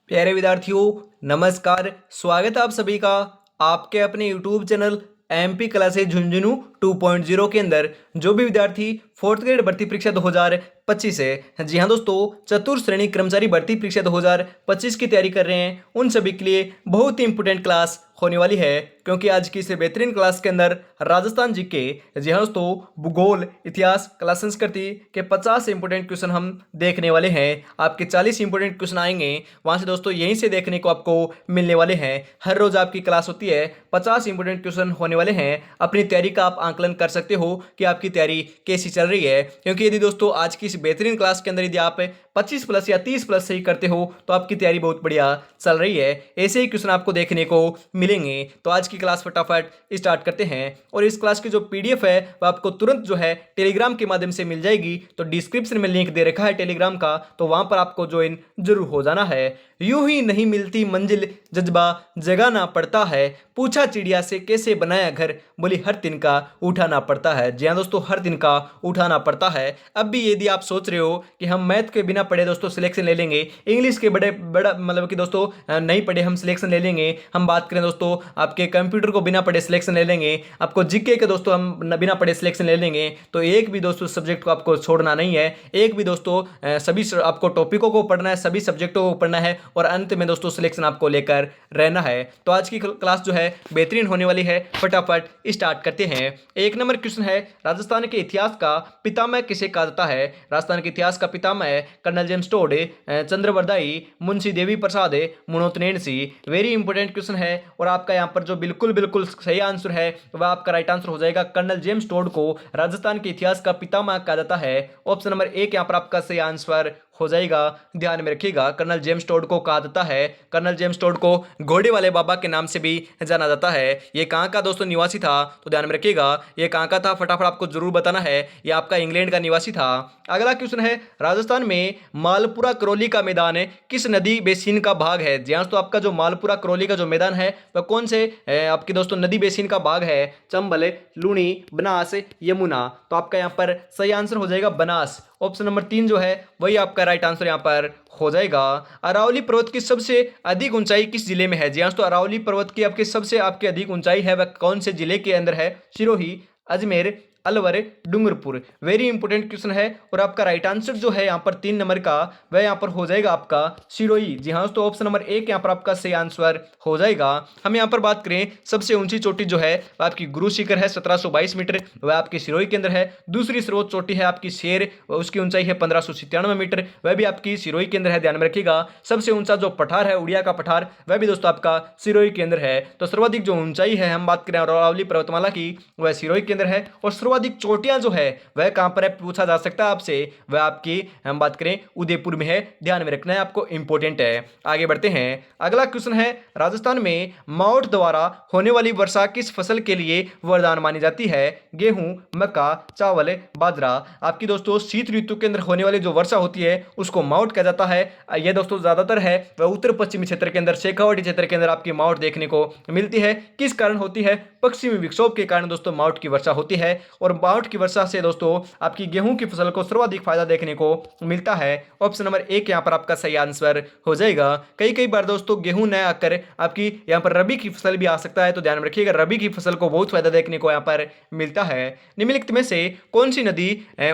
प्यारे विद्यार्थियों, नमस्कार। स्वागत है आप सभी का आपके अपने YouTube channel MP classes Jhunjhunu 2.0 के अंदर। जो भी विद्यार्थी फोर्थ ग्रेड भर्ती परीक्षा 2025 है, जी हाँ दोस्तों, चतुर्थ श्रेणी कर्मचारी भर्ती परीक्षा 2025 की तैयारी कर रहे हैं, उन सभी के लिए बहुत ही इंपॉर्टेंट क्लास होने वाली है। क्योंकि आज की इस बेहतरीन क्लास के अंदर राजस्थान जीके, जी हाँ दोस्तों, भूगोल, इतिहास, कला, संस्कृति के 50 इंपॉर्टेंट क्वेश्चन हम देखने वाले हैं। आपके 40 इंपॉर्टेंट क्वेश्चन आएंगे वहां से दोस्तों, यहीं से देखने को आपको मिलने वाले हैं। हर रोज आपकी क्लास होती है, 50 इंपॉर्टेंट क्वेश्चन होने वाले हैं। अपनी तैयारी का आप आंकलन कर सकते हो कि आपकी तैयारी कैसी चल रही है। क्योंकि यदि दोस्तों आज की इस बेहतरीन क्लास के अंदर यदि आप 25 प्लस या 30 प्लस सही करते हो तो आपकी तैयारी बहुत बढ़िया चल रही है। ऐसे ही क्वेश्चन आपको देखने को मिलेंगे। तो आज की क्लास फटाफट स्टार्ट करते हैं। और इस क्लास की जो पीडीएफ है वो आपको तुरंत जो है टेलीग्राम के माध्यम से मिल जाएगी। तो डिस्क्रिप्शन में लिंक दे रखा है टेलीग्राम का, तो वहां पर आपको ज्वाइन जरूर हो जाना है। यूं ही नहीं मिलती मंजिल, जज्बा जगाना पड़ता है। पूछा चिड़िया से कैसे बनाया घर, बोली हर दिन का उठाना पड़ता है। जी हाँ दोस्तों, हर दिन का उठाना पड़ता है। अब भी यदि आप सोच रहे हो कि हम मैथ के बिना पढ़े दोस्तों सिलेक्शन ले लेंगे, इंग्लिश के बड़ा मतलब कि दोस्तों नहीं पढ़े हम सिलेक्शन ले लेंगे, हम बात करें दोस्तों आपके कंप्यूटर को बिना पढ़े सिलेक्शन ले लेंगे, आपको जीके के दोस्तों हम बिना पढ़े सिलेक्शन ले लेंगे, तो एक भी दोस्तों सब्जेक्ट को आपको छोड़ना नहीं है। एक भी दोस्तों सभी आपको टॉपिकों को पढ़ना है, सभी सब्जेक्टों को पढ़ना है और अंत में दोस्तों सिलेक्शन आपको लेकर रहना है। तो आज की क्लास जो है बेहतरीन होने वाली है। फटाफट स्टार्ट करते हैं। एक नंबर क्वेश्चन है, राजस्थान के इतिहास का पितामह किसे कहा जाता है? राजस्थान के इतिहास का पितामह colonel James Tod, Chandvardai, Munshi Devi Prasad, मुनोतनेन सिंह। वेरी इंपॉर्टेंट क्वेश्चन है और आपका यहाँ पर जो बिल्कुल बिल्कुल सही आंसर है वह आपका राइट आंसर हो जाएगा। कर्नल जेम्स टोड को राजस्थान के इतिहास का पितामह कहा जाता है। ऑप्शन नंबर एक यहाँ पर आपका सही आंसर हो जाएगा। ध्यान में रखिएगा, कर्नल जेम्स टोड को कहा जाता है। कर्नल जेम्स टोड को घोड़े वाले बाबा के नाम से भी जाना जाता है। ये कहाँ का दोस्तों निवासी था? तो ध्यान में रखिएगा, ये कहाँ का था फटाफट आपको जरूर बताना है। ये आपका इंग्लैंड का निवासी था। अगला क्वेश्चन है, राजस्थान में मालपुरा करौली का मैदान किस नदी बेसिन का भाग है? जी हाँ, तो आपका जो मालपुरा करौली का जो मैदान है वह कौन से आपकी दोस्तों नदी बेसिन का भाग है? चंबल, लूनी, बनास, यमुना। तो आपका यहाँ पर सही आंसर हो जाएगा बनास। ऑप्शन नंबर 3 जो है वही आपका राइट आंसर यहाँ पर हो जाएगा। अरावली पर्वत की सबसे अधिक ऊंचाई किस जिले में है? जी हाँ, तो अरावली पर्वत की आपकी सबसे आपकी अधिक ऊंचाई है वह कौन से जिले के अंदर है? Sirohi, Ajmer, Alwar, Dungarpur. Very important question है और आपका राइट आंसर जो है यहाँ पर 3 नंबर का वह यहाँ पर हो जाएगा आपका सिरोही। जी हाँ, तो ऑप्शन नंबर 1 यहाँ पर आपका सही आंसर हो जाएगा। हम यहाँ पर बात करें, सबसे ऊंची चोटी जो है वह आपकी गुरु शिखर है 1722 मीटर, वह आपकी सिरोही के अंदर है। दूसरी सर्वोच्च चोटी है आपकी शेर, उसकी ऊंचाई है 1597 मीटर, वह भी आपकी सिरोही के अंदर है। ध्यान में रखिएगा, सबसे ऊंचा जो पठार है उड़िया का पठार, वह भी दोस्तों आपका सिरोही के अंदर है। तो सर्वाधिक जो ऊंचाई है हम बात करें अरावली पर्वतमाला की, वह सिरोही के अंदर है। और सर्वाधिक चोटियां जो है वह कहां पर है पूछा जा सकता है आपसे, वह आपकी हम बात करें उदयपुर में है। ध्यान में रखना है, आपको इंपॉर्टेंट है। आगे बढ़ते हैं। अगला क्वेश्चन है, राजस्थान में मावठ द्वारा होने वाली वर्षा किस फसल के लिए वरदान मानी जाती है? गेहूं, मक्का, चावल, बाजरा। आपकी दोस्तों शीत ऋतु के अंदर होने वाली जो वर्षा होती है उसको मावठ कहा जाता है। यह दोस्तों ज्यादातर है वह उत्तर पश्चिमी क्षेत्र के अंदर, शेखावाटी क्षेत्र के अंदर आपकी मावठ देखने को मिलती है। किस कारण होती है? पश्चिमी विक्षोभ के कारण दोस्तों मावठ की वर्षा होती है। और मावठ की वर्षा से दोस्तों आपकी गेहूं की फसल को सर्वाधिक फायदा देखने को मिलता है। ऑप्शन नंबर 1 यहाँ पर आपका सही आंसर हो जाएगा। कई बार दोस्तों गेहूं न आकर आपकी यहाँ पर रबी की फसल भी आ सकता है, तो ध्यान में रखिएगा, रबी की फसल को बहुत फायदा देखने को यहाँ पर मिलता है। निम्नलिखित में से कौन सी नदी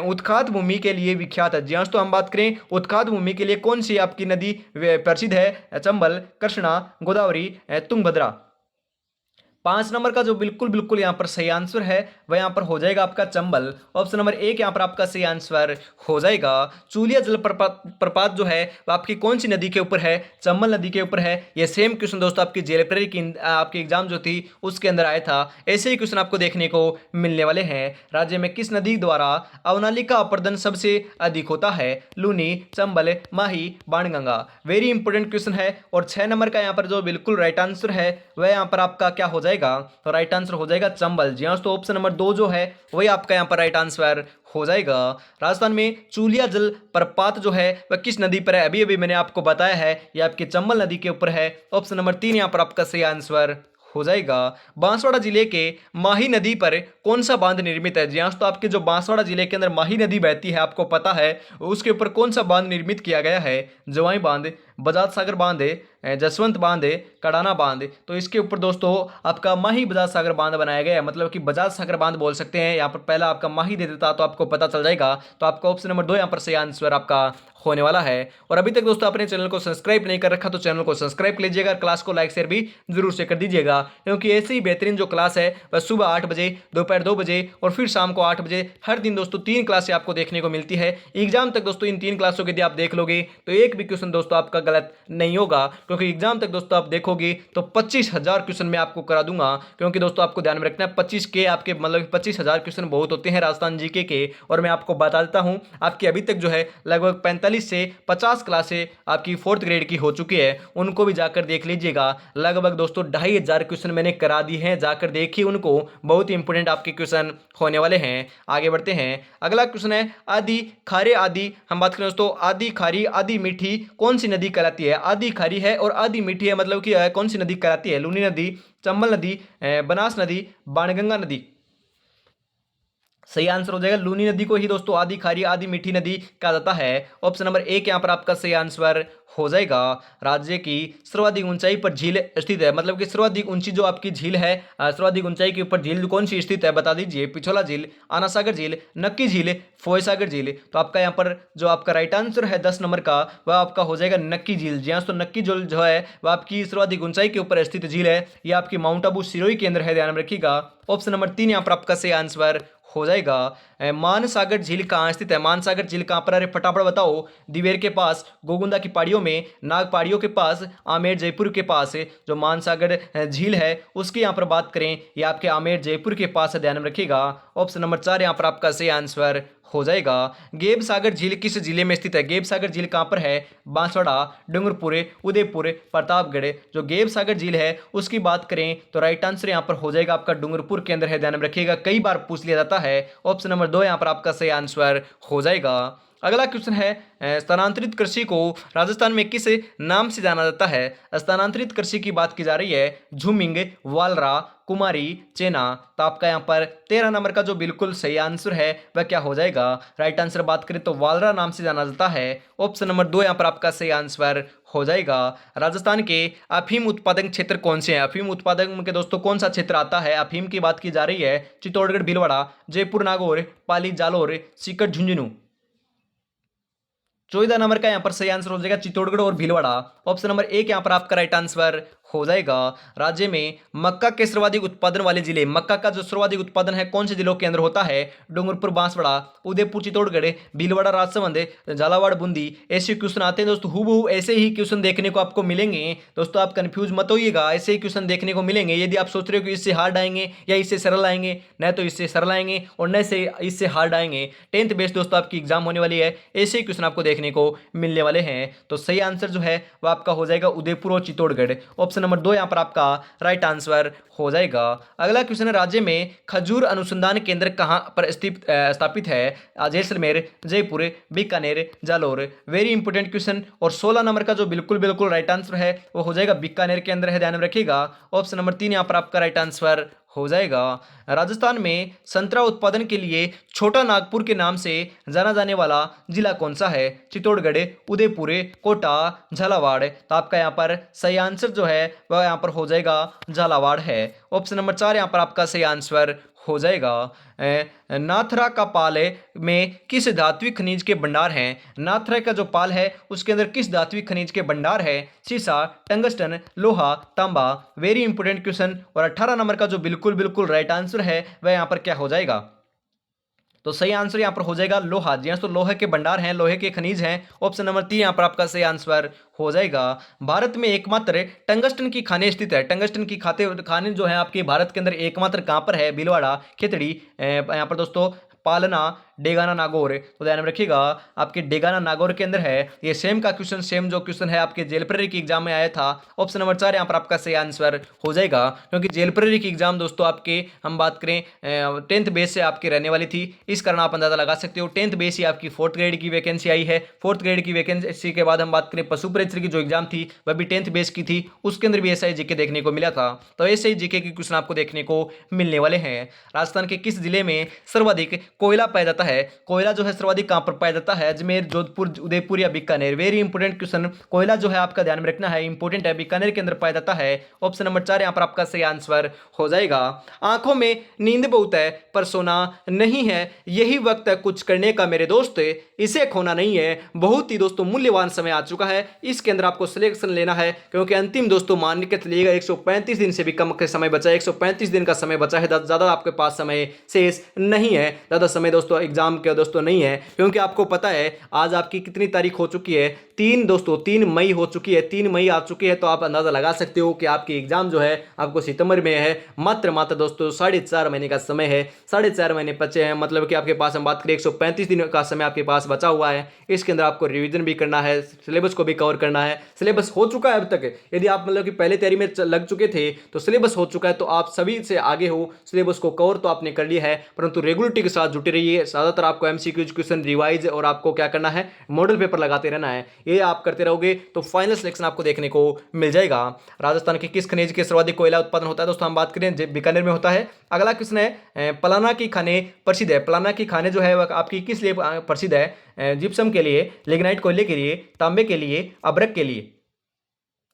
उत्खात भूमि के लिए विख्यात है? जी हाँ, तो हम बात करें उत्खात भूमि के लिए कौन सी आपकी नदी प्रसिद्ध है? चंबल, कृष्णा, गोदावरी, तुंगभद्रा। 5 नंबर का जो बिल्कुल बिल्कुल यहाँ पर सही आंसर है वह यहाँ पर हो जाएगा आपका चंबल। ऑप्शन नंबर 1 यहाँ पर आपका सही आंसर हो जाएगा। चूलिया जल प्रपात जो है वह आपकी कौन सी नदी के ऊपर है? चंबल नदी के ऊपर है। ये सेम क्वेश्चन दोस्तों आपकी जेएलपी की आपकी एग्जाम जो थी उसके अंदर आया था। ऐसे ही क्वेश्चन आपको देखने को मिलने वाले हैं। राज्य में किस नदी द्वारा अवनालिका अपर्दन सबसे अधिक होता है? लूनी, चंबल, माही, बाणगंगा। वेरी इंपॉर्टेंट क्वेश्चन है। और 6 नंबर का यहाँ पर जो बिल्कुल राइट आंसर है वह यहाँ पर आपका क्या हो जाएगा? तो राइट आंसर हो जाएगा चंबल। जी हाँ, तो ऑप्शन नंबर 2 जो है वही आपका यहाँ पर राइट आंसर हो जाएगा। राजस्थान में चूलिया जल प्रपात जो है वह किस नदी पर है? अभी अभी मैंने आपको बताया है, यह आपकी चंबल नदी के ऊपर है। ऑप्शन नंबर 3 यहाँ पर आपका सही आंसर हो जाएगा। बांसवाड़ा जिले के माही नदी पर कौन सा बांध निर्मित है? जी हाँ, तो आपके जो बांसवाड़ा जिले के अंदर माही नदी बहती है आपको पता है, उसके ऊपर कौन सा बांध निर्मित किया गया है? जवाई बांध, बजाज सागर बांध है, जसवंत बांध है, कड़ाना बांध है। तो इसके ऊपर दोस्तों आपका माही बजाज सागर बांध बनाया गया है, मतलब कि बजाज सागर बांध बोल सकते हैं। यहाँ पर पहला आपका माही दे देता तो आपको पता चल जाएगा। तो आपका ऑप्शन नंबर 2 यहाँ पर सही आंसर आपका होने वाला है। और अभी तक दोस्तों अपने चैनल को सब्सक्राइब नहीं कर रखा तो चैनल को सब्सक्राइब कर लीजिएगा, क्लास को लाइक शेयर भी जरूर से कर दीजिएगा, क्योंकि ऐसे ही बेहतरीन जो क्लास है वह सुबह 8 बजे, दोपहर 2 बजे और फिर शाम को 8 बजे हर दिन दोस्तों 3 क्लासें आपको देखने को मिलती है। एग्जाम तक दोस्तों इन 3 क्लासों के यदि आप देख लोगे तो एक भी क्वेश्चन दोस्तों आपका गलत नहीं होगा, क्योंकि एग्जाम तक दोस्तों आप देखोगे तो 25,000 क्वेश्चन मैं आपको करा दूंगा। क्योंकि दोस्तों आपको ध्यान में रखना है 25 के आपके मतलब 25,000 क्वेश्चन बहुत होते हैं राजस्थान जीके के। और मैं आपको बता देता हूं आपकी अभी तक जो है लगभग 45 से 50 क्लासें आपकी 4th ग्रेड की हो चुकी है, उनको भी जाकर देख लीजिएगा। लगभग दोस्तों 2,500 क्वेश्चन मैंने करा दिए हैं, जाकर देखिए उनको, बहुत इंपॉर्टेंट आपके क्वेश्चन होने वाले हैं। आगे बढ़ते हैं, अगला क्वेश्चन है आदि खारे आदि। हम बात करें दोस्तों आदि खारी आदि मीठी कौन सी नदी कहलाती है? आदि खारी है और आदि मीठी है, मतलब कि कौन सी नदी कहलाती है? लूनी नदी, चंबल नदी, बनास नदी, बाणगंगा नदी। सही आंसर हो जाएगा लूनी नदी को ही दोस्तों आदि खारी आदि मीठी नदी कहा जाता है। ऑप्शन नंबर 1 यहां पर आपका सही आंसर हो जाएगा। राज्य की सर्वाधिक ऊंचाई पर झील स्थित है, मतलब कि सर्वाधिक ऊंची जो आपकी झील है, सर्वाधिक ऊंचाई के ऊपर झील कौन सी स्थित है बता दीजिए। पिछोला झील, आना सागर झील, नक्की झील, फोय सागर झील। तो आपका यहाँ पर जो आपका राइट आंसर है 10 नंबर का वह आपका हो जाएगा नक्की झील। जी हाँ, तो नक्की झील जो है वह आपकी सर्वाधिक ऊंचाई के ऊपर स्थित झील है। यह आपकी माउंट आबू सिरोही के अंदर है, ध्यान में रखिएगा। ऑप्शन नंबर 3 यहाँ पर आपका सही आंसर हो जाएगा। मानसागर झील कहाँ स्थित है? मानसागर झील कहाँ पर? अरे फटाफट बताओ। दिवेर के पास, गोगुंदा की पहाड़ियों में, नाग पहाड़ियों के पास, आमेर जयपुर के पास है। जो मानसागर झील है उसकी यहाँ पर बात करें, ये आपके आमेर जयपुर के पास है, ध्यान में रखिएगा। ऑप्शन नंबर 4 यहाँ पर आपका सही आंसर हो जाएगा। गेब सागर झील किस जिले में स्थित है? गेब सागर झील कहाँ पर है? बांसवाड़ा, डूंगरपुर, उदयपुर, प्रतापगढ़। जो गेब सागर झील है उसकी बात करें तो राइट आंसर यहाँ पर हो जाएगा आपका डूंगरपुर के अंदर है, ध्यान में रखिएगा, कई बार पूछ लिया जाता है। ऑप्शन नंबर 2 यहाँ पर आपका सही आंसर हो जाएगा। अगला क्वेश्चन है स्थानांतरित कृषि को राजस्थान में किस नाम से जाना जाता है? स्थानांतरित कृषि की बात की जा रही है। झूमिंग, वालरा, कुमारी, चेना। तो आपका यहाँ पर 13 नंबर का जो बिल्कुल सही आंसर है वह क्या हो जाएगा? राइट आंसर बात करें तो वालरा नाम से जाना जाता है। ऑप्शन नंबर 2 यहाँ पर आपका सही आंसर हो जाएगा। राजस्थान के अफीम उत्पादक क्षेत्र कौन से हैं? अफीम उत्पादक के दोस्तों कौन सा क्षेत्र आता है? अफीम की बात की जा रही है। चित्तौड़गढ़, भीलवाड़ा, जयपुर, नागौर, पाली, जालोर, सीकर, झुंझुनू। 14 नंबर का यहाँ पर सही आंसर हो जाएगा चित्तौड़गढ़ और भीलवाड़ा। ऑप्शन नंबर 1 यहाँ पर आपका राइट आंसर हो जाएगा। राज्य में मक्का के सर्वाधिक उत्पादन वाले जिले, मक्का का जो सर्वाधिक उत्पादन है कौन से जिलों के अंदर होता है? डूंगरपुर, बांसवाड़ा, उदयपुर, चित्तौड़गढ़, भीलवाड़ा, राजसमंद, झालावाड़, बूंदी। ऐसे क्वेश्चन आते हैं दोस्तों, हूबहू ऐसे ही क्वेश्चन देखने को आपको मिलेंगे। दोस्तों आप कंफ्यूज मत होइएगा, ऐसे ही क्वेश्चन देखने को मिलेंगे। यदि आप सोच रहे हो कि इससे हार्ड आएंगे या इससे सरल आएंगे, न तो इससे सरल आएंगे और न से इससे हार्ड आएंगे। 10th बेस्ड दोस्तों आपकी एग्जाम होने वाली है, ऐसे ही क्वेश्चन आपको देखने को मिलने वाले हैं। तो सही आंसर जो है वह आपका हो जाएगा उदयपुर और चित्तौड़गढ़। ऑप्शन नंबर 2 यहाँ पर आपका राइट आंसर हो जाएगा। अगला क्वेश्चन है राज्य में खजूर अनुसंधान केंद्र कहां पर स्थापित है? Jaisalmer, Jaipur, Bikaner, Jalore. Very important question. और 16 नंबर का जो बिल्कुल बिल्कुल राइट आंसर है वो हो जाएगा बीकानेर के अंदर है, ध्यान में रखिएगा। ऑप्शन नंबर 3 यहाँ पर आपका राइट आंसर हो जाएगा। राजस्थान में संतरा उत्पादन के लिए छोटा नागपुर के नाम से जाना जाने वाला जिला कौन सा है? चित्तौड़गढ़, उदयपुर, कोटा, झालावाड़। तो आपका यहाँ पर सही आंसर जो है वह यहाँ पर हो जाएगा झालावाड़ है। ऑप्शन नंबर 4 यहाँ पर आपका सही आंसर हो जाएगा। नाथरा का पाल में किस धात्विक खनिज के भंडार हैं? नाथरा का जो पाल है उसके अंदर किस धात्विक खनिज के भंडार है? सीसा, टंगस्टन, लोहा, तांबा। Very important question. और 18 नंबर का जो बिल्कुल बिल्कुल राइट आंसर है वह यहाँ पर क्या हो जाएगा? तो सही आंसर यहाँ पर हो जाएगा लोहा। जी हाँ, तो लोहे के भंडार हैं, लोहे के खनिज हैं। ऑप्शन नंबर 3 यहाँ पर आपका सही आंसर हो जाएगा। भारत में एकमात्र टंगस्टन की खाने स्थित है। टंगस्टन की खाने जो है आपके भारत के अंदर एकमात्र कहाँ पर है? भीलवाड़ा, खितड़ी, यहाँ पर दोस्तों पालना, डेगाना, नागौर। तो ध्यान में रखिएगा आपके डेगाना नागौर के अंदर है। ये सेम का क्वेश्चन, सेम जो क्वेश्चन है आपके जेल प्रेरी की एग्जाम में आया था। ऑप्शन नंबर 4 यहाँ पर आपका सही आंसर हो जाएगा, क्योंकि जेल प्रेरी की एग्जाम दोस्तों आपके हम बात करें 10th बेस से आपकी रहने वाली थी, इस कारण आप अंदाजा लगा सकते हो 10th बेस ही आपकी 4th ग्रेड की वैकेंसी आई है। 4th ग्रेड की वैकेंसी के बाद हम बात करें पशु परिक्षण की जो एग्जाम थी वह भी 10th बेस की थी, उसके अंदर भी ऐसा ही जीके देखने को मिला था। तो ऐसे ही जीके के क्वेश्चन आपको देखने को मिलने वाले हैं। राजस्थान के किस जिले में सर्वाधिक कोयला पाया जाता जाता है? कोयला जो है सर्वाधिक कहां पर पाया जाता है? अजमेर, जोधपुर, उदयपुर या बीकानेर? Very important question. कोयला जो है आपका ध्यान में रखना है, इंपॉर्टेंट है, बीकानेर के अंदर पाया जाता है। ऑप्शन नंबर 4 यहां पर आपका सही आंसर हो जाएगा। आंखों में नींद बहुत है पर सोना नहीं है, यही वक्त है कुछ करने का मेरे दोस्त, इसे खोना नहीं है। बहुत ही दोस्तों मूल्यवान समय आ चुका है, इसके अंदर आपको सिलेक्शन लेना है, क्योंकि अंतिम दोस्तों मान के चलिएगा 135 दिन से भी कम के समय बचा है, 135 दिन का समय बचा है, ज़्यादा आपके पास समय शेष नहीं है, ज़्यादा समय दोस्तों एग्जाम के दोस्तों नहीं है। क्योंकि आपको पता है आज आपकी कितनी तारीख हो चुकी है? 3 दोस्तों, 3 मई हो चुकी है, 3 मई आ चुकी है, तो आप अंदाजा लगा सकते हो कि आपकी एग्जाम जो है आपको सितंबर में है। मात्र दोस्तों 4.5 महीने का समय है, 4.5 महीने बचे हैं, मतलब कि आपके पास हम बात करें 135 दिन का समय आपके पास बचा हुआ है। इसके अंदर आपको रिवीजन भी करना है, सिलेबस को भी कवर करना है। सिलेबस हो चुका है अब तक, यदि आप मतलब कि पहले तैयारी में लग चुके थे तो सिलेबस हो चुका है, तो आप सभी से आगे हो, सिलेबस को कवर तो आपने कर लिया है, परंतु रेगुलरिटी के साथ जुटे रहिए। ज़्यादातर आपको एमसीक्यू क्वेश्चन रिवाइज और आपको क्या करना है, मॉडल पेपर लगाते रहना है। ये आप करते रहोगे तो फाइनल सिलेक्शन आपको देखने को मिल जाएगा। राजस्थान के किस खनिज के सर्वाधिक कोयला उत्पादन होता है? दोस्तों हम बात करें बीकानेर में होता है। अगला क्वेश्चन है पलाना की खाने प्रसिद्ध है। पलाना की खाने जो है वह आपकी किस लिए प्रसिद्ध है? जिप्सम के लिए, लिग्नाइट कोयले के लिए, तांबे के लिए, अब्रक के लिए?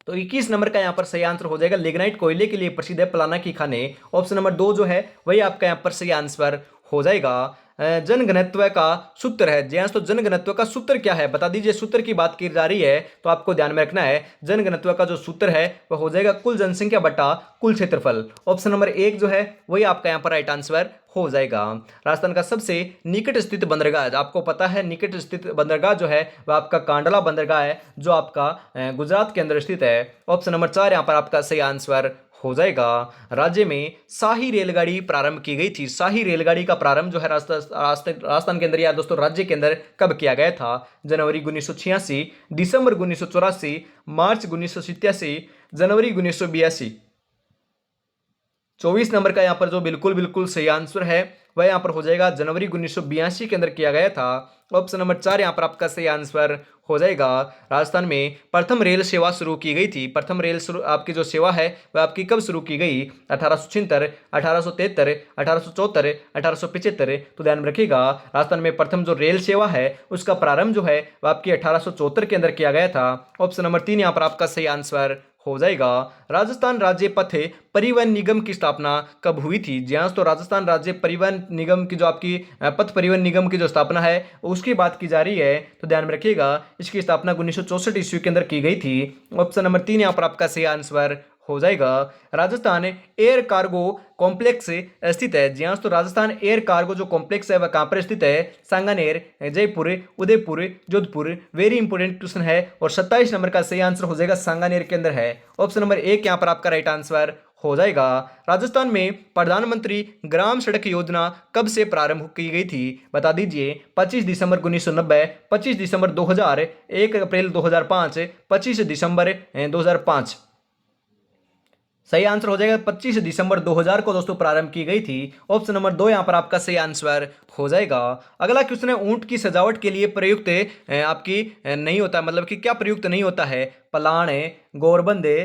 तो 21 नंबर का यहाँ पर सही आंसर हो जाएगा, लिग्नाइट कोयले के लिए प्रसिद्ध है पलाना की खाने। ऑप्शन नंबर 2 जो है वही आपका यहाँ पर सही आंसर हो जाएगा। जनघनत्व का सूत्र है जी, तो जनघनत्व का सूत्र क्या है बता दीजिए। सूत्र की बात की जा रही है तो आपको ध्यान में रखना है, जनघनत्व का जो सूत्र है वह हो जाएगा कुल जनसंख्या बटा कुल क्षेत्रफल। ऑप्शन नंबर 1 जो है वही आपका यहाँ पर राइट आंसर हो जाएगा। राजस्थान का सबसे निकट स्थित बंदरगाह, आपको पता है निकट स्थित बंदरगाह जो है वह आपका कांडला बंदरगाह है, जो आपका गुजरात के अंदर स्थित है। ऑप्शन नंबर 4 यहाँ पर आपका सही आंसर हो जाएगा। राज्य में शाही रेलगाड़ी प्रारंभ की गई थी। शाही रेलगाड़ी का प्रारंभ जो है राजस्थान के अंदर या दोस्तों राज्य के अंदर कब किया गया था? जनवरी 1986, दिसंबर 1984, मार्च 1987, जनवरी 1982। 24 नंबर का यहाँ पर जो बिल्कुल सही आंसर है वह यहाँ पर हो जाएगा जनवरी 1982 के अंदर किया गया था। ऑप्शन नंबर 4 यहाँ पर आपका सही आंसर हो जाएगा। राजस्थान में प्रथम रेल सेवा शुरू की गई थी। प्रथम रेल आपकी जो सेवा है वह आपकी कब शुरू की गई? 1876, 1873, 1874, 1875। तो ध्यान में रखिएगा राजस्थान में प्रथम जो रेल सेवा है उसका प्रारंभ जो है वह आपकी 1874 के अंदर किया गया था। ऑप्शन नंबर 3 यहाँ पर आपका सही आंसर हो जाएगा। राजस्थान राज्य पथ परिवहन निगम की स्थापना कब हुई थी? जी हाँ, तो राजस्थान राज्य परिवहन निगम की जो आपकी पथ परिवहन निगम की जो स्थापना है उसकी बात की जा रही है, तो ध्यान में रखिएगा इसकी स्थापना 1964 ईस्वी के अंदर की गई थी। ऑप्शन नंबर 3 यहाँ पर आपका सही आंसर हो जाएगा। राजस्थान एयर कार्गो कॉम्प्लेक्स स्थित है। जी हाँ, तो राजस्थान एयर कार्गो जो कॉम्प्लेक्स है वह कहाँ पर स्थित है? Sanganer, Jaipur, Udaipur, Jodhpur. Very important question है और 27 नंबर का सही आंसर हो जाएगा सांगानेर के अंदर है। ऑप्शन नंबर 1 यहाँ पर आपका राइट आंसर हो जाएगा। राजस्थान में प्रधानमंत्री ग्राम सड़क योजना कब से प्रारंभ की गई थी? बता दीजिए। 25 दिसंबर 1990, 25 दिसंबर 2000, 1 अप्रैल 2005, 25 दिसंबर 2005। सही आंसर हो जाएगा 25 दिसंबर 2000 को दोस्तों प्रारंभ की गई थी। ऑप्शन नंबर 2 यहां पर आपका सही आंसर हो जाएगा। अगला क्वेश्चन है ऊंट की सजावट के लिए प्रयुक्त आपकी नहीं होता, मतलब कि क्या प्रयुक्त नहीं होता है? पलाण, गोरबंदे,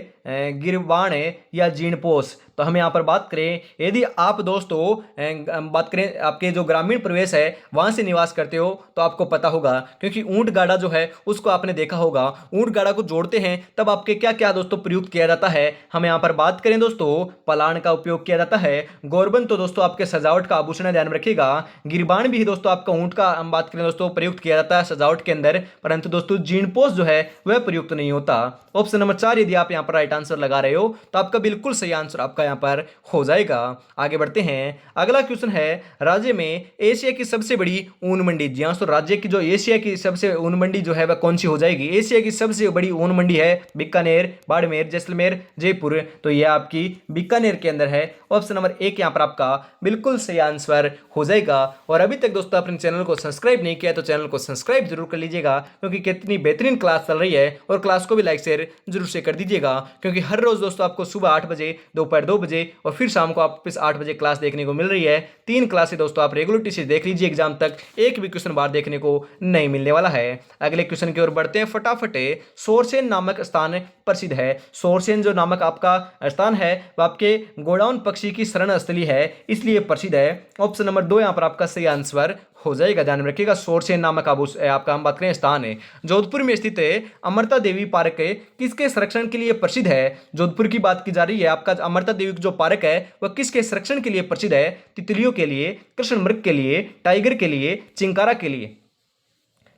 गिरबाण या जीणपोश। तो हम यहाँ पर बात करें, यदि आप दोस्तों बात करें आपके जो ग्रामीण प्रवेश है वहाँ से निवास करते हो तो आपको पता होगा, क्योंकि ऊंट गाड़ा जो है उसको आपने देखा होगा। ऊंट गाड़ा को जोड़ते हैं तब आपके क्या क्या दोस्तों प्रयुक्त किया जाता है? हम यहाँ पर बात करें दोस्तों पलाण का उपयोग किया जाता है। गोरबंद तो दोस्तों आपके सजावट का आभूषण है, ध्यान में रखिएगा। गिरबाण भी दोस्तों आपका ऊंट का हम बात करें दोस्तों प्रयुक्त किया जाता है सजावट के अंदर, परंतु दोस्तों जीणपोश जो है वह प्रयुक्त नहीं होता। ऑप्शन नंबर 4 यदि आप यहाँ पर राइट आंसर लगा रहे हो तो आपका बिल्कुल सही आंसर आपका यहाँ पर हो जाएगा। आगे बढ़ते हैं। अगला क्वेश्चन है राज्य में एशिया की सबसे बड़ी ऊन मंडी। जी हाँ, तो राज्य की जो एशिया की सबसे ऊन मंडी जो है वह कौन सी हो जाएगी? एशिया की सबसे बड़ी ऊन मंडी है बीकानेर, बाड़मेर, जैसलमेर, जयपुर। तो यह आपकी बीकानेर के अंदर है। ऑप्शन नंबर 1 यहाँ पर आपका बिल्कुल सही आंसर हो जाएगा। और अभी तक दोस्तों अपने चैनल को सब्सक्राइब नहीं किया तो चैनल को सब्सक्राइब जरूर कर लीजिएगा, क्योंकि कितनी बेहतरीन क्लास चल रही है। और क्लास को भी लाइक शेयर जरूर से कर दीजिएगा, क्योंकि हर रोज दोस्तों आपको सुबह 8 बजे, दोपहर 2 बजे और फिर शाम को वापस 8 बजे क्लास देखने को मिल रही है। 3 क्लासें दोस्तों आप रेगुलरिटी से देख लीजिए, एग्जाम तक एक भी क्वेश्चन बार देखने को नहीं मिलने वाला है। अगले क्वेश्चन की ओर बढ़ते हैं फटाफट। सोरसेन नामक स्थान प्रसिद्ध है। सोरसेन जो नामक आपका स्थान है वह आपके गोडाउन पक्षी की शरण स्थली है, इसलिए प्रसिद्ध है। ऑप्शन नंबर 2 यहाँ पर आपका सही आंसर हो जाएगा, ध्यान में रखिएगा। सोरसेन नामक आपका हम बात करें स्थान है, जोधपुर में स्थित है। अमृता देवी पार्क है, किसके संरक्षण के लिए प्रसिद्ध है? जोधपुर की बात की जा रही है। आपका अमृता देवी जो पार्क है वह किसके संरक्षण के लिए प्रसिद्ध है? तितलियों के लिए, कृष्ण मृग के लिए, टाइगर के लिए, चिंकारा के लिए?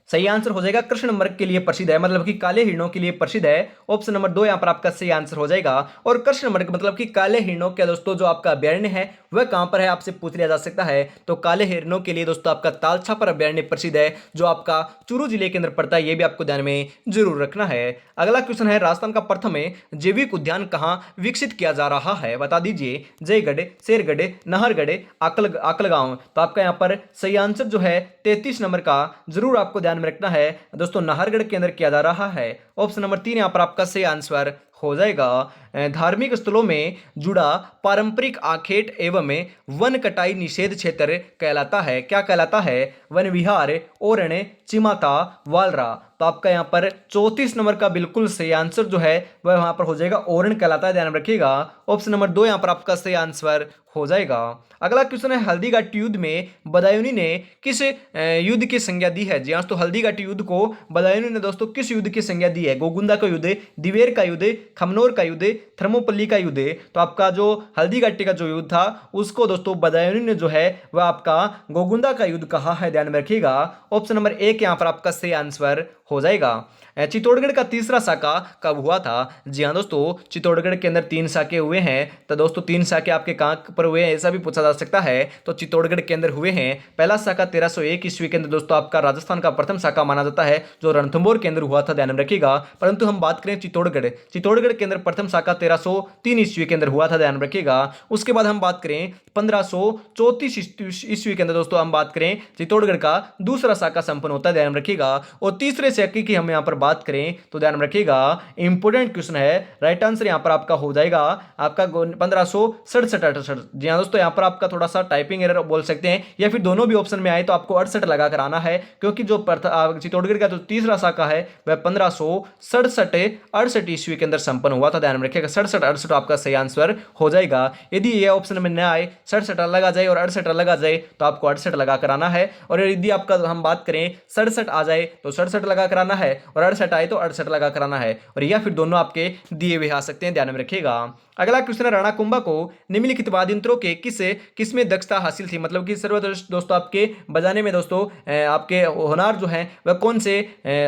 सही आंसर हो जाएगा कृष्ण मृग के लिए प्रसिद्ध है, मतलब कि काले हिरणों के लिए प्रसिद्ध है। ऑप्शन नंबर 2 यहां पर आपका सही आंसर हो जाएगा। और कृष्ण मृग मतलब कि काले हिरणों के दोस्तों जो आपका अभ्यारण्य है वह कहां पर है, आपसे पूछ लिया जा सकता है। तो काले हिरणों के लिए दोस्तों आपका तालछापर अभ्यारण्य प्रसिद्ध है, जो आपका चूरू जिले के अंदर पड़ता है। यह भी आपको ध्यान में जरूर रखना है। अगला क्वेश्चन है, राजस्थान का प्रथम जैविक उद्यान कहां विकसित किया जा रहा है? बता दीजिए। जयगढ़, शेरगढ़, नाहरगढ़, आकलगांव। तो आपका यहां पर सही आंसर जो है 33 नंबर का जरूर आपको ध्यान में रखना है दोस्तों, नाहरगढ़ के अंदर किया जा रहा है। ऑप्शन नंबर 3 यहां पर आपका सही आंसर हो जाएगा। धार्मिक स्थलों में जुड़ा पारंपरिक आखेट एवं वन कटाई निषेध क्षेत्र कहलाता है, क्या कहलाता है? वन विहार, ओरण, चिमाता, वालरा। तो आपका यहाँ पर 34 नंबर का बिल्कुल सही आंसर जो है वह वहां पर हो जाएगा, ओरण कहलाता है, ध्यान में रखिएगा। ऑप्शन नंबर 2 यहाँ पर आपका सही आंसर हो जाएगा। अगला क्वेश्चन है, हल्दीघाटी युद्ध में बदायूंनी ने किस युद्ध की संज्ञा दी है? जी हाँ, तो हल्दीघाटी युद्ध को बदायूंनी ने दोस्तों किस युद्ध की संज्ञा दी है? गोगुंदा का युद्ध, दिवेर का युद्ध, खमनोर का युद्ध, थर्मोपल्ली का युद्ध। तो आपका जो हल्दीघाटी का जो युद्ध था उसको दोस्तों बदायूंनी ने जो है वह आपका गोगुंदा का युद्ध कहा है, ध्यान में रखिएगा। ऑप्शन नंबर 1 यहां पर आपका सही आंसर हो जाएगा। चित्तौड़गढ़ का तीसरा साका कब हुआ था? जी हाँ दोस्तों, चित्तौड़गढ़ के अंदर 3 साके हुए हैं। तो दोस्तों 3 साके आपके कहां पर हुए हैं ऐसा भी पूछा जा सकता है। तो चित्तौड़गढ़ के अंदर हुए हैं। पहला साका 1301 ईस्वी के अंदर दोस्तों आपका राजस्थान का प्रथम साका माना जाता है, जो रणथंभौर के अंदर हुआ था, ध्यान में रखिएगा। परंतु हम बात करें चित्तौड़गढ़ के अंदर प्रथम साका 1303 ईस्वी के अंदर हुआ था, ध्यान में रखिएगा। उसके बाद हम बात करें 1534 ईस्वी के अंदर दोस्तों हम बात करें चित्तौड़गढ़ का दूसरा साका संपन्न होता है, ध्यान में रखिएगा। और तीसरे साके की हम यहाँ पर बात करें तो ध्यान में रखिएगा, इंपोर्टेंट क्वेश्चन है। राइट आंसर यहां पर आपका हो जाएगा आपका 1567-68। जी हाँ दोस्तों, यहां पर आपका थोड़ा सा टाइपिंग एरर बोल सकते हैं, या फिर दोनों भी ऑप्शन में आए तो आपको 68 लगाकर आना है, क्योंकि जो चित्तौड़गढ़ का जो तीसरा साका है वह 1567-68 ईस्वी के अंदर संपन्न हुआ था, ध्यान में रखिएगा। 67-68 आपका सही आंसर हो जाएगा। यदि ये ऑप्शन में न आए, 67 अलग आ जाए और 68 अलग आ जाए तो आपको 68 लगाकर आना है। और यदि आपका हम बात करें 67 आ जाए तो 67 लगाकर आना है, और 68 आए तो 68 लगा कराना है, और या फिर दोनों आपके दिए हुए आ सकते हैं, ध्यान में रखिएगा। अगला क्वेश्चन है, राणा कुंभा को निम्नलिखित वाद्य यंत्रों के किसमें दक्षता हासिल थी? मतलब कि सर्वश्रेष्ठ दोस्तों आपके बजाने में दोस्तों आपके होनार जो हैं वह कौन से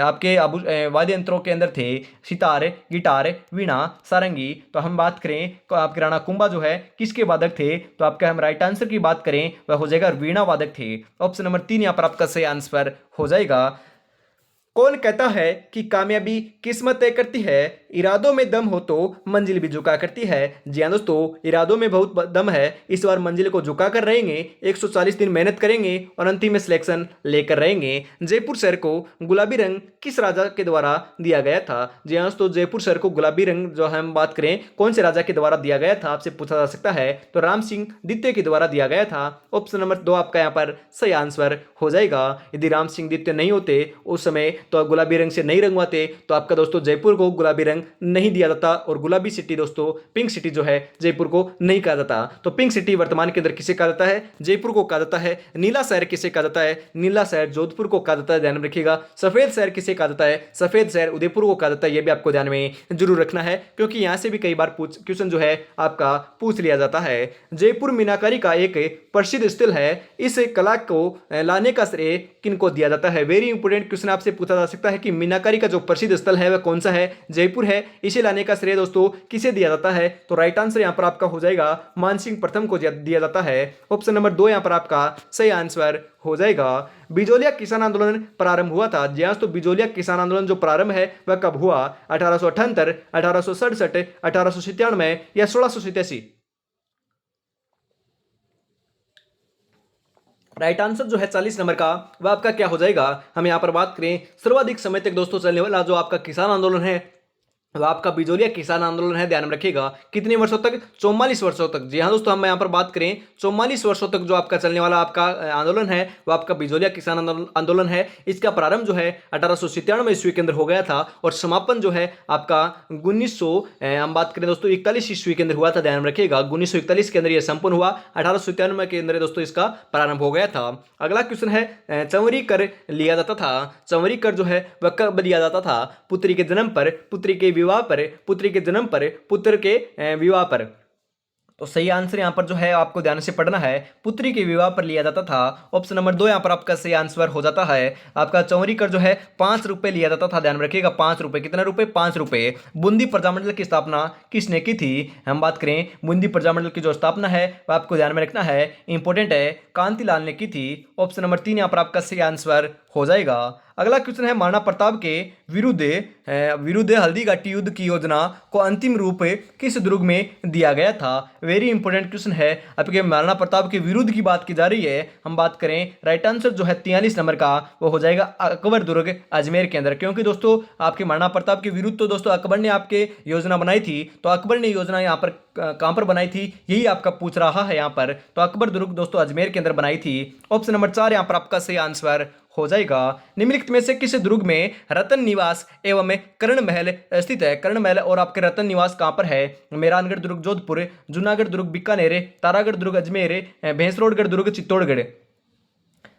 आपके वाद्य यंत्रों के अंदर थे? सितार, गिटार, वीणा, सारंगी। तो हम बात करें तो आपके राणा कुंभा जो है किसके वादक थे? तो आपके हम राइट आंसर की बात करें वह हो जाएगा वीणा वादक थे। ऑप्शन नंबर 3 यहां पर आपका सही आंसर हो जाएगा। कौन कहता है कि कामयाबी किस्मत तय करती है? इरादों में दम हो तो मंजिल भी झुका करती है। जी हाँ दोस्तों, इरादों में बहुत दम है, इस बार मंजिल को झुका कर रहेंगे, 140 दिन मेहनत करेंगे और अंतिम में सिलेक्शन लेकर रहेंगे। जयपुर शहर को गुलाबी रंग किस राजा के द्वारा दिया गया था? जी हाँ दोस्तों, जयपुर शहर को गुलाबी रंग जो हम बात करें कौन से राजा के द्वारा दिया गया था, आपसे पूछा जा सकता है। तो राम सिंह द्वितीय के द्वारा दिया गया था। ऑप्शन नंबर 2 आपका यहाँ पर सही आंसर हो जाएगा। यदि राम सिंह द्वितीय नहीं होते उस समय तो गुलाबी रंग से नहीं रंगवाते तो आपका दोस्तों जयपुर को गुलाबी रंग नहीं दिया जाता, और गुलाबी सिटी दोस्तों पिंक सिटी जो है जयपुर को नहीं कहा जाता। तो पिंक सिटी वर्तमान के अंदर किसे कहा जाता है? जयपुर को कहा जाता है। नीला शहर किसे कहा जाता है? नीला शहर जोधपुर को कहा जाता है, ध्यान में रखिएगा। सफेद शहर किसे कहा जाता है? सफेद शहर उदयपुर को कहा जाता है। यह भी आपको ध्यान में जरूर रखना है, क्योंकि यहां से भी कई बार क्वेश्चन जो है आपका पूछ लिया जाता है। जयपुर मीनाकारी का एक प्रसिद्ध स्थल है, इस कला को लाने का श्रेय किनको दिया जाता है? वेरी इंपोर्टेंट क्वेश्चन आपसे पूछा जा सकता है कि मीनाकारी का जो प्रसिद्ध स्थल है वह कौन सा है? जयपुर है। इसे लाने का श्रेय दोस्तों किसे दिया जाता है? तो राइट आंसर यहां पर आपका हो जाएगा मानसिंह प्रथम को दिया जाता है। ऑप्शन नंबर 2 यहां पर आपका सही आंसर हो जाएगा। बिजोलिया किसान आंदोलन प्रारंभ हुआ था। जी हां, तो बिजोलिया किसान आंदोलन जो प्रारंभ है वह कब हुआ? 1878, 1867, 1897 या 1687? राइट आंसर जो है 40 नंबर का वह आपका क्या हो जाएगा? हम यहां पर बात करें सर्वाधिक समय तक दोस्तों चलने वाला जो आपका किसान आंदोलन है वो आपका बिजोलिया किसान आंदोलन है, ध्यान में रखिएगा। कितने वर्षों तक? 44 वर्षों तक। जी हाँ दोस्तों, हम यहाँ पर बात करें 44 वर्षों तक जो आपका चलने वाला आपका आंदोलन है वो आपका बिजोलिया किसान आंदोलन है। इसका प्रारंभ जो है 1897 ईस्वी के अंदर हो गया था और समापन जो है आपका 1900 हम बात करें दोस्तों 41 ईस्वी के अंदर हुआ था, ध्यान में रखिएगा। 1941 के अंदर यह संपन्न हुआ, 1897 के अंदर दोस्तों इसका प्रारंभ हो गया था। अगला क्वेश्चन है चंवरी कर लिया जाता था। चंवरी कर जो है वह कब लिया जाता था? पुत्री के जन्म पर, पुत्री के विवाह पर, पुत्री के जन्म पर, पुत्र के विवाह पर। तो सही आंसर यहां पर जो है आपको ध्यान से पढ़ना है, पुत्री के विवाह पर लिया जाता था। ऑप्शन नंबर 2 यहां पर आपका सही आंसर हो जाता है। आपका चौरी कर जो है 5 रुपए लिया जाता था, ध्यान में रखिएगा। 5 रुपए, कितना रुपए? 5 रुपए। बूंदी प्रजामंडल की स्थापना किसने की थी? हम बात करें बूंदी प्रजामंडल की जो स्थापना है वह आपको ध्यान में रखना है, इंपॉर्टेंट है, कांतिलाल ने की थी। ऑप्शन नंबर 3 यहां पर आपका सही आंसर हो जाएगा। अगला क्वेश्चन है महाराणा प्रताप के विरुद्ध हल्दीघाटी युद्ध की योजना को अंतिम रूप किस दुर्ग में दिया गया था? वेरी इंपॉर्टेंट क्वेश्चन है। आपके महाराणा प्रताप के विरुद्ध की बात की जा रही है, हम बात करें राइट आंसर जो है 43 नंबर का वो हो जाएगा अकबर दुर्ग अजमेर के अंदर। क्योंकि दोस्तों आपके महाराणा प्रताप के विरुद्ध तो दोस्तों अकबर ने आपके योजना बनाई थी, तो अकबर ने योजना यहाँ पर कहां पर बनाई थी यही आपका पूछ रहा है यहाँ पर। तो अकबर दुर्ग दोस्तों अजमेर के अंदर बनाई थी। ऑप्शन नंबर 4 यहाँ पर आपका सही आंसर हो जाएगा। निम्नलिखित में से किस दुर्ग में रतन निवास एवं कर्ण महल स्थित है? कर्ण महल और आपके रतन निवास कहां पर है? मेहरानगढ़ दुर्ग जोधपुर, जूनागढ़ दुर्ग बीकानेर, तारागढ़ दुर्ग अजमेर, भैंसरोडगढ़ दुर्ग चित्तौड़गढ़।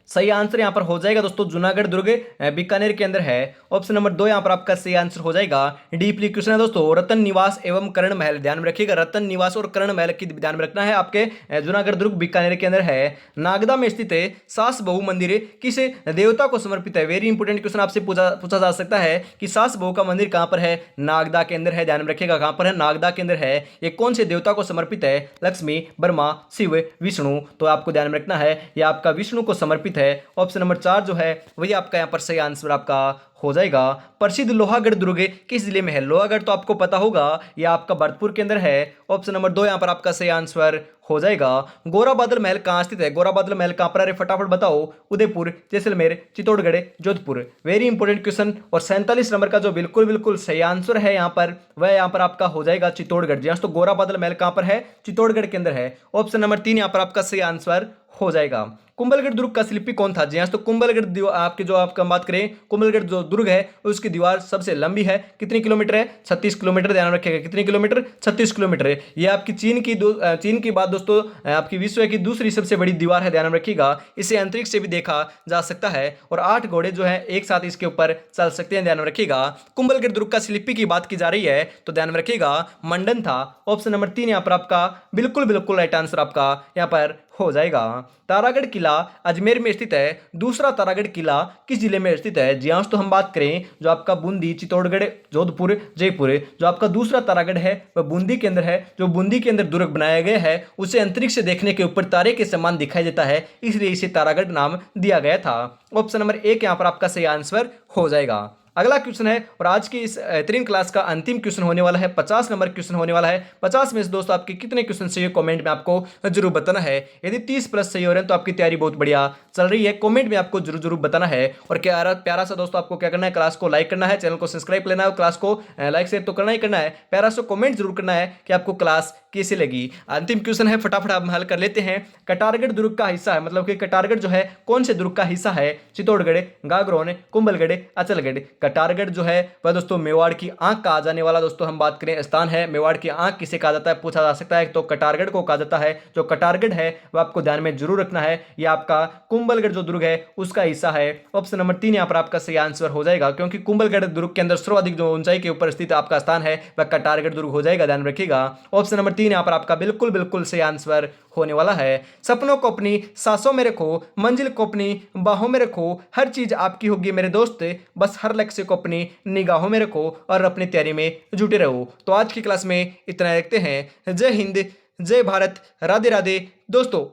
सही आंसर यहां पर हो जाएगा दोस्तों जूनागढ़ दुर्ग बीकानेर के अंदर है। ऑप्शन नंबर 2 यहां पर आपका सही आंसर हो जाएगा। डीपली क्वेश्चन है दोस्तों, रतन निवास एवं कर्ण महल, ध्यान में रखिएगा। रतन निवास और कर्ण महल की ध्यान में रखना है, आपके जूनागढ़ दुर्ग बीकानेर के अंदर है। नागदा में स्थित है सास बहु मंदिर किस देवता को समर्पित है? वेरी इंपोर्टेंट क्वेश्चन आपसे पूछा जा सकता है कि सास बहु का मंदिर कहां पर है? नागदा के अंदर है, ध्यान में रखिएगा। कहां पर है? नागदा के अंदर है। ये कौन से देवता को समर्पित है? लक्ष्मी, ब्रह्मा, शिव, विष्णु। तो आपको ध्यान में रखना है यह आपका विष्णु को समर्पित है। ऑप्शन नंबर 4 जो है वही आपका यहाँ पर सही आंसर आपका हो जाएगा। प्रसिद्ध लोहागढ़ दुर्ग किस जिले में है? लोहागढ़ तो आपको पता होगा, यह आपका भरतपुर के अंदर है। ऑप्शन नंबर 2 यहाँ पर आपका सही आंसर हो जाएगा। गोरा बादल महल कहाँ स्थित है? गोरा बादल महल कहाँ पर है? फटाफट बताओ। Udaipur, Jaisalmer, Chittorgarh, Jodhpur. Very important question. और 47 नंबर का जो बिल्कुल बिल्कुल सही आंसर है यहाँ पर वह यहाँ पर आपका हो जाएगा चित्तौड़गढ़। जी तो गोरा बादल महल कहाँ पर है? चित्तौड़गढ़ के अंदर है। ऑप्शन नंबर 3 यहाँ पर आपका सही आंसर हो जाएगा। कुंभलगढ़ दुर्ग का शिल्पी कौन था? जी हाँ, तो कुंभलगढ़ आपके जो आपका बात करें कुंभलगढ़ जो दुर्ग है उसकी दीवार सबसे लंबी है। कितनी किलोमीटर है? 36 किलोमीटर। ध्यान रखिएगा कितनी किलोमीटर? 36 किलोमीटर है। ये आपकी चीन की बात दोस्तों आपकी विश्व की दूसरी सबसे बड़ी दीवार है, ध्यान रखिएगा। इसे अंतरिक्ष से भी देखा जा सकता है और 8 घोड़े जो है एक साथ इसके ऊपर चल सकते हैं, ध्यान रखिएगा। कुंभलगढ़ दुर्ग का शिल्पी की बात की जा रही है तो ध्यान में रखिएगा मंडन था। ऑप्शन नंबर 3 यहाँ पर आपका बिल्कुल बिल्कुल राइट आंसर आपका यहाँ पर हो जाएगा। तारागढ़ किला अजमेर में स्थित है। दूसरा तारागढ़ किला किस जिले में स्थित है? जी हाँ, तो हम बात करें जो आपका बूंदी, चित्तौड़गढ़, जोधपुर, जयपुर, जो आपका दूसरा तारागढ़ है वह बूंदी के अंदर है। जो बूंदी के अंदर दुर्ग बनाया गया है उसे अंतरिक्ष से देखने के ऊपर तारे के समान दिखाई देता है, इसलिए इसे तारागढ़ नाम दिया गया था। ऑप्शन नंबर 1 यहाँ पर आपका सही आंसर हो जाएगा। अगला क्वेश्चन है और आज की इस बेहतरीन क्लास का अंतिम क्वेश्चन होने वाला है, 50 नंबर क्वेश्चन होने वाला है। 50 में से दोस्तों आपके कितने क्वेश्चन सही है कमेंट में आपको जरूर बताना है। यदि 30 प्लस सही हो रहे हैं तो आपकी तैयारी बहुत बढ़िया चल रही है, कमेंट में आपको जरूर बताना है। और क्या प्यारा सा दोस्तों आपको क्या करना है, क्लास को लाइक करना है, चैनल को सब्सक्राइब लेना है, क्लास को लाइक शेयर तो करना ही करना है। प्यारा सा कमेंट जरूर करना है कि आपको क्लास कैसी लगी। अंतिम क्वेश्चन है, फटाफट आप हल कर लेते हैं। कटारगढ़ दुर्ग का हिस्सा है, मतलब कि कटारगढ़ जो है कौन से दुर्ग का हिस्सा है? चित्तौड़गढ़, गागरोन, कुंभलगढ़, अचलगढ़। कटारगढ़ जो है वह दोस्तों मेवाड़ की आंख कहा जाने वाला दोस्तों हम बात करें स्थान है। मेवाड़ की आंख किसे कहा जाता है पूछा जा सकता है, तो कटारगढ़ को कहा जाता है। जो कटारगढ़ है वह आपको ध्यान में जरूर रखना है, यह आपका कुंभलगढ़ जो दुर्ग है उसका हिस्सा है। ऑप्शन नंबर 3 यहां पर आपका सही आंसर हो जाएगा, क्योंकि कुंभलगढ़ दुर्ग के अंदर सर्वाधिक जो ऊंचाई के ऊपर स्थित आपका स्थान है वह कटारगढ़ दुर्ग हो जाएगा, ध्यान रखिएगा। ऑप्शन नंबर 3 यहां पर आपका बिल्कुल बिल्कुल सही आंसर होने वाला है। सपनों को अपनी सांसों में रखो, मंजिल को अपनी बाहों में रखो, हर चीज आपकी होगी मेरे दोस्त, बस हर लक्ष्य को अपनी निगाहों में रखो और अपनी तैयारी में जुटे रहो। तो आज की क्लास में इतना रखते हैं। जय हिंद, जय भारत, राधे राधे दोस्तों।